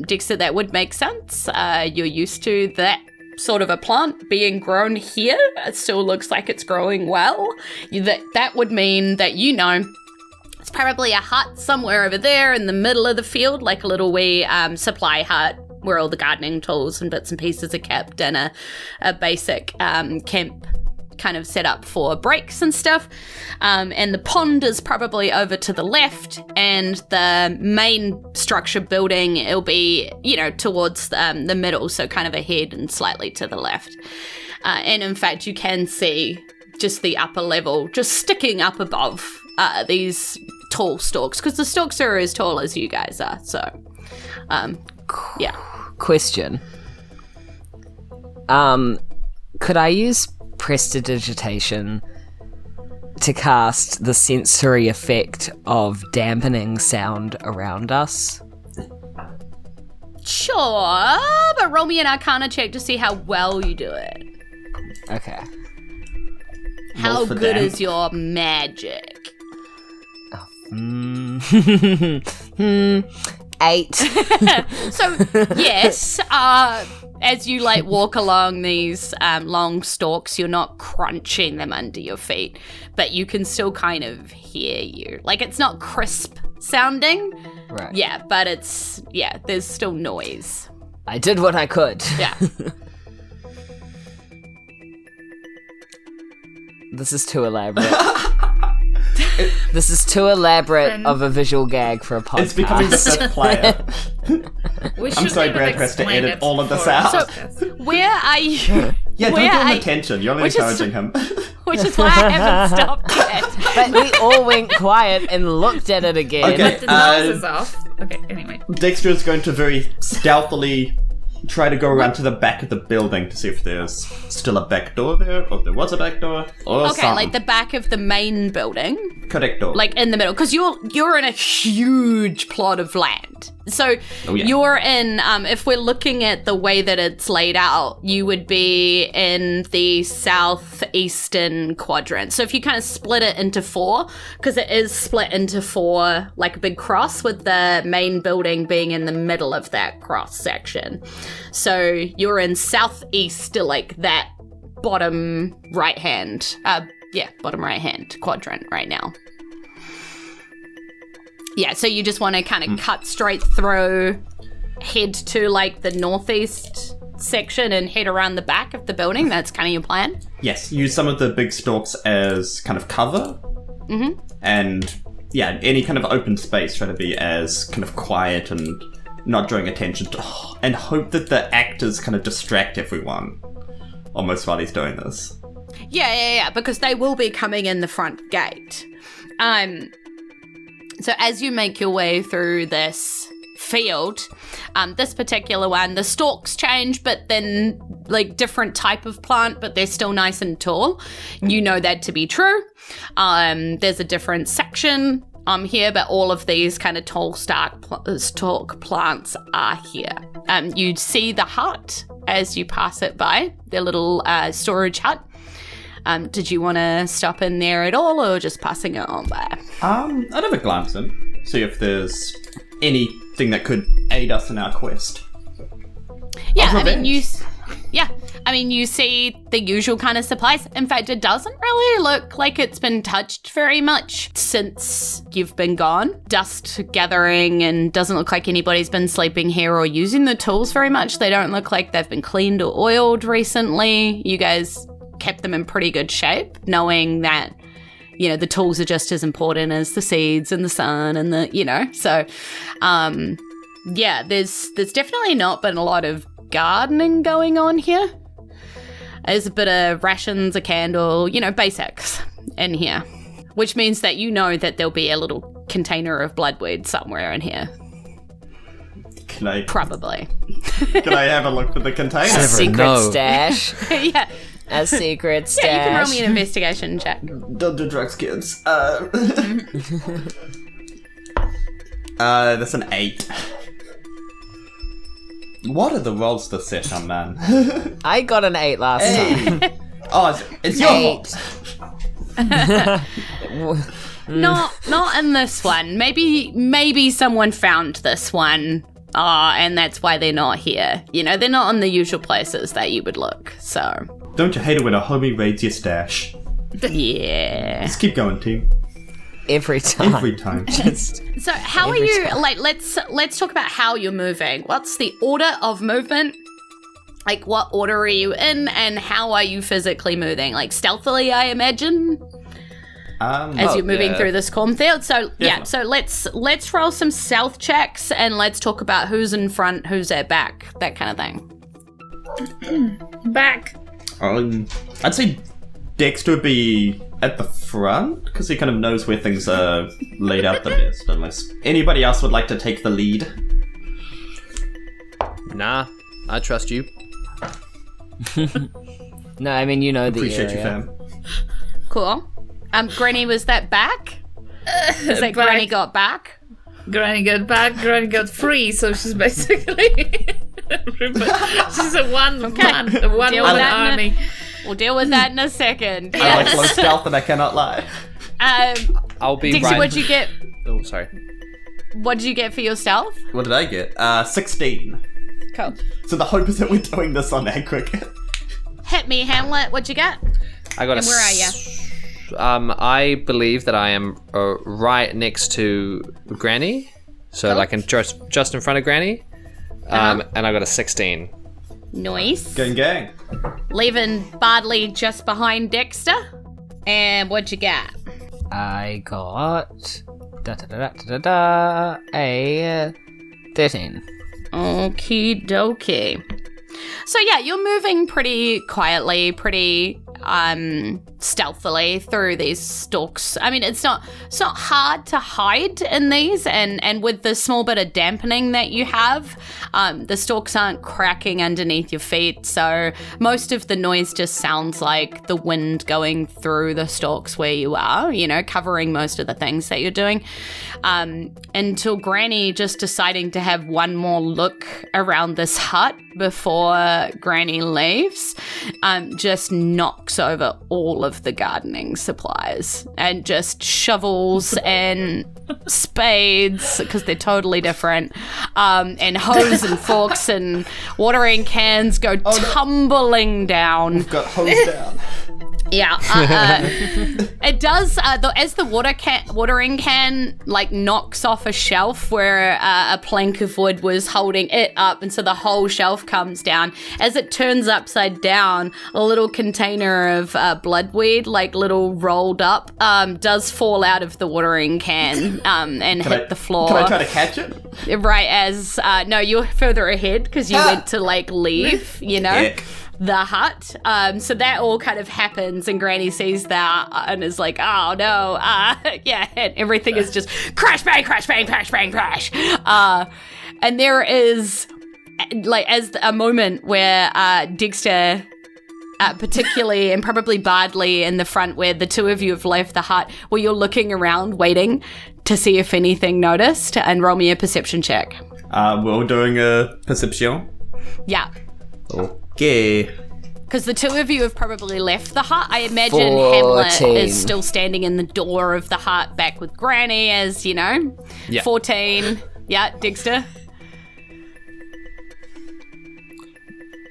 Dexter, that would make sense. You're used to that sort of a plant being grown here. It still looks like it's growing well. That would mean that it's probably a hut somewhere over there in the middle of the field, like a little wee supply hut, where all the gardening tools and bits and pieces are kept, and a basic camp kind of set up for breaks and stuff. And the pond is probably over to the left, and the main structure building, it'll be, towards the middle, so kind of ahead and slightly to the left. And in fact, you can see just the upper level, just sticking up above these tall stalks, because the stalks are as tall as you guys are, so yeah. Question. Could I use prestidigitation to cast the sensory effect of dampening sound around us? Sure, but roll me an Arcana check to see how well you do it. Okay. How Roll for good damp. is your magic? 8. So, yes, as you walk along these long stalks, you're not crunching them under your feet, but you can still kind of hear you. It's not crisp sounding, Right. yeah, but there's still noise. I did what I could. Yeah. This is too elaborate. This is too elaborate of a visual gag for a podcast. It's becoming the fifth player. I'm sorry, Brad has to edit all of this out. Where are you? Yeah, don't Where give him I- attention. You're only which is- encouraging him. Which is why I haven't stopped yet. But we all went quiet and looked at it again. Okay. The nose is off. Okay, anyway. Dexter is going to very stealthily try to go around to the back of the building to see if there's still a back door there, or if there was a back door, or Okay, something. like the back of the main building. Correct door. Like in the middle, because you're in a huge plot of land. So Oh, yeah. you're in, if we're looking at the way that it's laid out, you would be in the southeastern quadrant. So if you kind of split it into 4, because it is split into 4, like a big cross, with the main building being in the middle of that cross section. So you're in southeast, like that bottom right hand quadrant right now. Yeah, so you just want to kind of cut straight through, head to like the northeast section and head around the back of the building. That's kind of your plan? Yes, use some of the big stalks as kind of cover. Mm-hmm. And yeah, any kind of open space, try to be as kind of quiet and not drawing attention to, and hope that the actors kind of distract everyone almost while he's doing this. Yeah, because they will be coming in the front gate. So as you make your way through this field, this particular one, the stalks change, but then like different type of plant, but they're still nice and tall. You know that to be true. There's a different section here, but all of these kind of tall stalk plants are here. You see the hut as you pass it by, their little storage hut. Did you want to stop in there at all, or just passing it on by? I'd have a glance in, see if there's anything that could aid us in our quest. Yeah, Of I mean, revenge. you see the usual kind of supplies. In fact, it doesn't really look like it's been touched very much since you've been gone. Dust gathering, and doesn't look like anybody's been sleeping here or using the tools very much. They don't look like they've been cleaned or oiled recently. You guys kept them in pretty good shape, knowing that, you know, the tools are just as important as the seeds and the sun and the, you know. So, yeah, there's definitely not been a lot of gardening going on here. There's a bit of rations, a candle, you know, basics in here, which means that you know that there'll be a little container of bloodweed somewhere in here. Can I Probably. can I have a look for the container? A secret know. stash. Yeah. A secret stash. Yeah, you can roll me an investigation check. Don't do drugs, kids. That's an 8. What are the rolls this session, man? I got an 8 last time. Oh, it's your 8. fault. Not in this one. Maybe someone found this one, and that's why they're not here. You know, they're not in the usual places that you would look. So Don't you hate it when a homie raids your stash? yeah. Just keep going, team. Every time. Every time. Just So how are you? Like, let's talk about how you're moving. What's the order of movement? Like, what order are you in, and how are you physically moving? Like stealthily, I imagine, as you're moving through this cornfield. So yeah, so let's roll some stealth checks, and let's talk about who's in front, who's at back, that kind of thing. Back. I'd say Dexter would be at the front, because he kind of knows where things are laid out the best, unless anybody else would like to take the lead. Nah, I trust you. No, I mean, you know the Appreciate you, area. fam. Cool. Granny, was that back? Is that Back. Granny got back? Granny got back, Granny got free, so she's basically... she's a one-man Deal with that army. We'll deal with that in a second. I like low stealth and I cannot lie. I'll be Dixie, right. what'd you get? Oh, sorry. What did you get for your stealth? What did I get? 16. Cool. So the hope is that we're doing this on aggregate. Hit me, Hamlet. What'd you get? I got And where are you? I believe that I am right next to Granny, so like just in front of Granny, and I got a 16. Nice. Gang. Leaving Bardley just behind Dexter. And what'd you get? I got a 13. Okie dokie. So yeah, you're moving pretty quietly, pretty stealthily through these stalks. I mean, it's not hard to hide in these, and with the small bit of dampening that you have, the stalks aren't cracking underneath your feet, so most of the noise just sounds like the wind going through the stalks where you are, covering most of the things that you're doing, until Granny just deciding to have one more look around this hut before Granny leaves, just knocks over all of the gardening supplies and just shovels and spades, because they're totally different, and hose and forks and watering cans go tumbling down. We've got hose down. Yeah, it does. As the watering can knocks off a shelf where a plank of wood was holding it up, and so the whole shelf comes down. As it turns upside down, a little container of bloodweed, little rolled up, does fall out of the watering can and hit the floor. Can I try to catch it? Right as no, you're further ahead because you went to leave. Yeah. The hut. So that all kind of happens, and Granny sees that and is like, oh no, and everything is just crash, bang, crash, bang, crash, bang, crash. And there is as a moment where Dexter, particularly and probably Bardley in the front, where the two of you have left the hut, where you're looking around waiting to see if anything noticed, and roll me a perception check. We're doing a perception. Yeah. Okay. Because the two of you have probably left the hut. I imagine Hamlet is still standing in the door of the hut back with Granny as, Yeah. 14. Yeah, Dexter.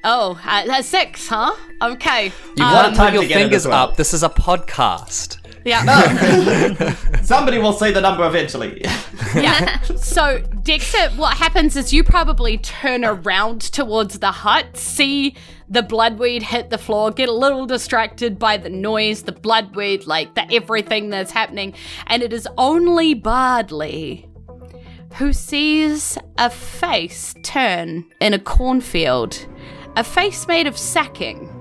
Oh, 6, huh? Okay. You want to time put your to get it fingers as well. up. This is a podcast. Yeah. Somebody will say the number eventually. Yeah. So, Dexter, what happens is you probably turn around towards the hut, see the bloodweed hit the floor, get a little distracted by the noise, the bloodweed, everything that's happening, and it is only Bardley who sees a face turn in a cornfield, a face made of sacking.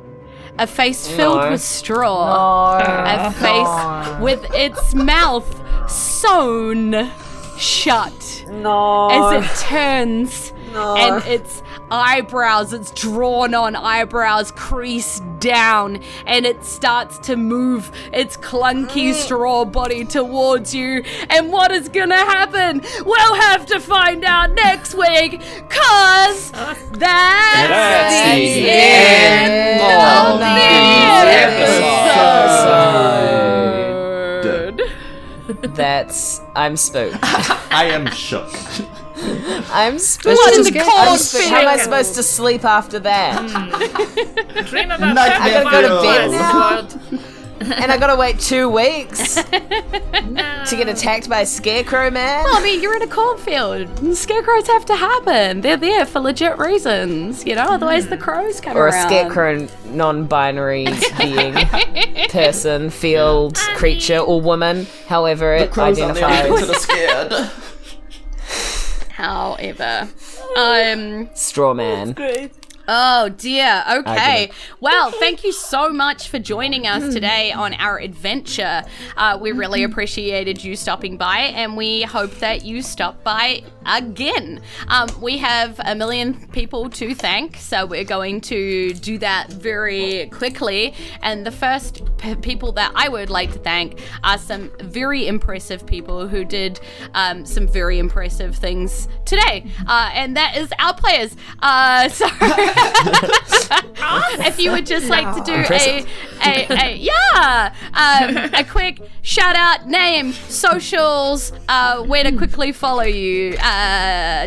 A face filled with straw. A face with its mouth sewn shut. As it turns and its eyebrows, its drawn on eyebrows crease down, and it starts to move its clunky straw body towards you. And what is gonna happen? We'll have to find out next week, cause that's the end of the episode. I'm spooked. I am shook. I'm spooked. What in the cornfield? How am I supposed to sleep after that? Dream about Nightmare I gotta go to bed now. now? And I gotta wait 2 weeks to get attacked by a scarecrow man? Well, I mean, you're in a cornfield. Scarecrows have to happen. They're there for legit reasons, otherwise the crows come Or around. a scarecrow non-binary being, person, field, creature, or woman, however it Crows are the only identifies. things that are scared. However. Straw man. Oh dear. Okay. Argument. Well, thank you so much for joining us today on our adventure. We really appreciated you stopping by, and we hope that you stop by again. We have a million people to thank, so we're going to do that very quickly. And the first people that I would like to thank are some very impressive people who did some very impressive things today, and that is our players. If you would just like to do a quick shout out, name, socials, where to quickly follow you.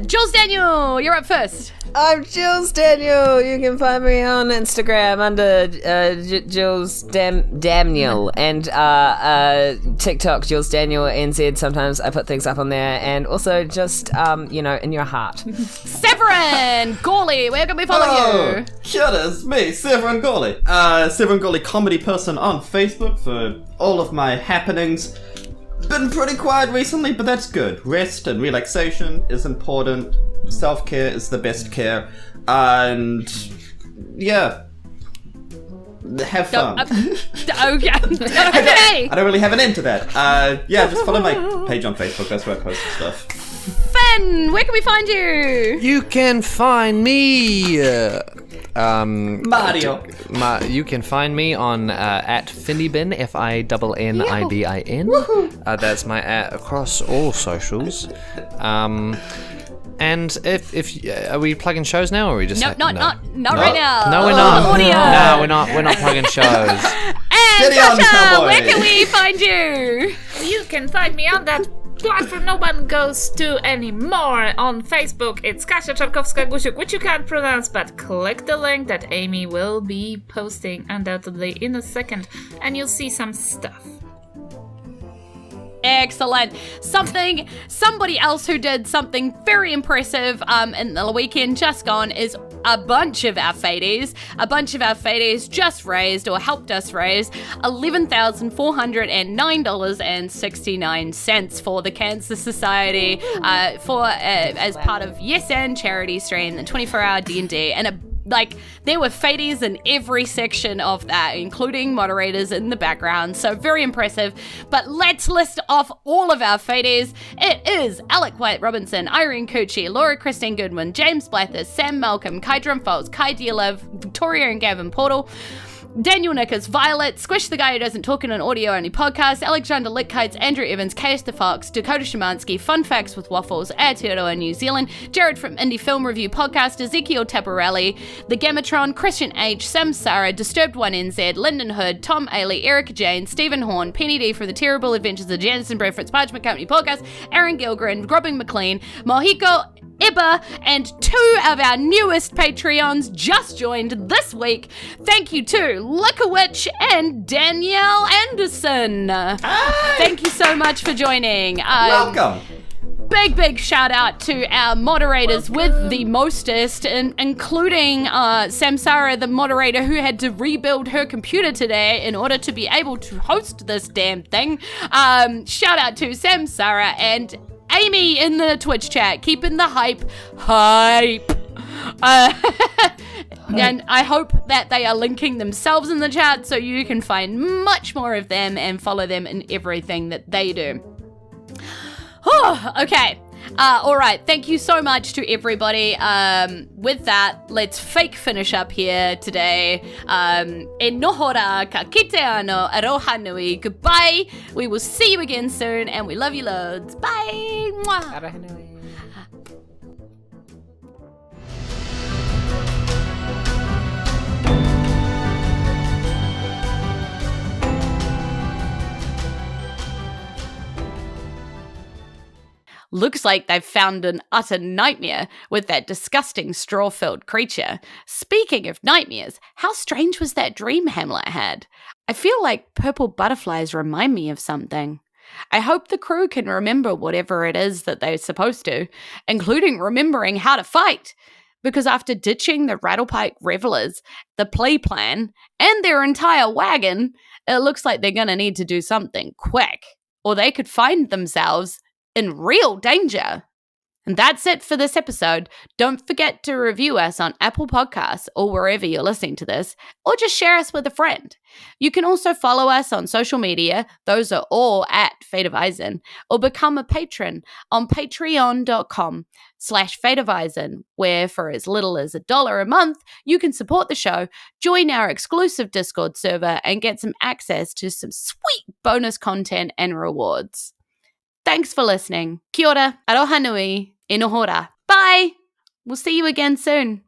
Jules Daniel, you're up first. I'm Jules Daniel. You can find me on Instagram under Jules Daniel, and TikTok Jules Daniel NZ. Sometimes I put things up on there, and also just in your heart. Severin Gawley, where can we follow you? Here it is, me, Severin Gawley. Severin Gawley comedy person on Facebook for all of my happenings. Been pretty quiet recently, but that's good. Rest and relaxation is important. Self-care is the best care. And yeah. Have fun. Okay. I don't really have an end to that. Just follow my page on Facebook. That's where I post stuff. Fen, where can we find you? You can find me, Mario. You can find me on at Finnibin, FINNIBIN. That's my at across all socials. And if are we plugging shows now, or are we just Not right now. No, we're not. Audio. No, we're not plugging shows. And Steady on, Kasha, cowboy. where can we find you? You can find me on that platform no one goes to anymore. On Facebook, it's Kasia Czarkowska-Gusiuk, which you can't pronounce, but click the link that Amy will be posting undoubtedly in a second, and you'll see some stuff. Excellent. Somebody else who did something very impressive in the weekend just gone is a bunch of our Fades. A bunch of our Fades just raised, or helped us raise, $11,409.69 for the Cancer Society as part of Yes and charity stream, the 24-hour D&D, and there were Fades in every section of that, including moderators in the background, so very impressive. But let's list off all of our Fades. It is Alec White Robinson, Irene Cucci, Laura Christine Goodwin, James Blathers, Sam Malcolm, Kai Drumfolds, Kai Dearlove, Victoria and Gavin Portal, Daniel Nickers, Violet, Squish the Guy Who Doesn't Talk in an Audio-Only Podcast, Alexander Litkites, Andrew Evans, Chaos the Fox, Dakota Shemansky, Fun Facts with Waffles, Aotearoa New Zealand, Jared from Indie Film Review Podcast, Ezekiel Taparelli, The Gamatron, Christian H, Sam Sarah, Disturbed 1NZ, Lyndon Hood, Tom Ailey, Erica Jane, Stephen Horn, Penny D from The Terrible Adventures of Janice and Brad Fritz Parchment Company Podcast, Aaron Gilgren, Grobbing McLean, Mohiko Ibba, and two of our newest Patreons just joined this week. Thank you to Lickawitch and Danielle Anderson. Hi. Thank you so much for joining. Welcome. Big shout out to our moderators with the mostest, including Samsara, the moderator who had to rebuild her computer today in order to be able to host this damn thing. Shout out to Samsara and Amy in the Twitch chat, keeping the hype. And I hope that they are linking themselves in the chat so you can find much more of them and follow them in everything that they do. Okay. All right. Thank you so much to everybody. With that, let's fake finish up here today. E nohora ka kite ano aroha nui. Goodbye. We will see you again soon, and we love you loads. Bye. Mwah. Looks like they've found an utter nightmare with that disgusting straw-filled creature. Speaking of nightmares, how strange was that dream Hamlet had? I feel like purple butterflies remind me of something. I hope the crew can remember whatever it is that they're supposed to, including remembering how to fight. Because after ditching the Rattlepike Revelers, the play plan, and their entire wagon, it looks like they're gonna need to do something quick, or they could find themselves in real danger. And that's it for this episode. Don't forget to review us on Apple Podcasts or wherever you're listening to this, or just share us with a friend. You can also follow us on social media. Those are all at Fate of Isen, or become a patron on patreon.com/Fate of Isen, where for as little as $1 a month, you can support the show, join our exclusive Discord server, and get some access to some sweet bonus content and rewards. Thanks for listening. Kia ora, aroha nui, e nohora. Bye! We'll see you again soon.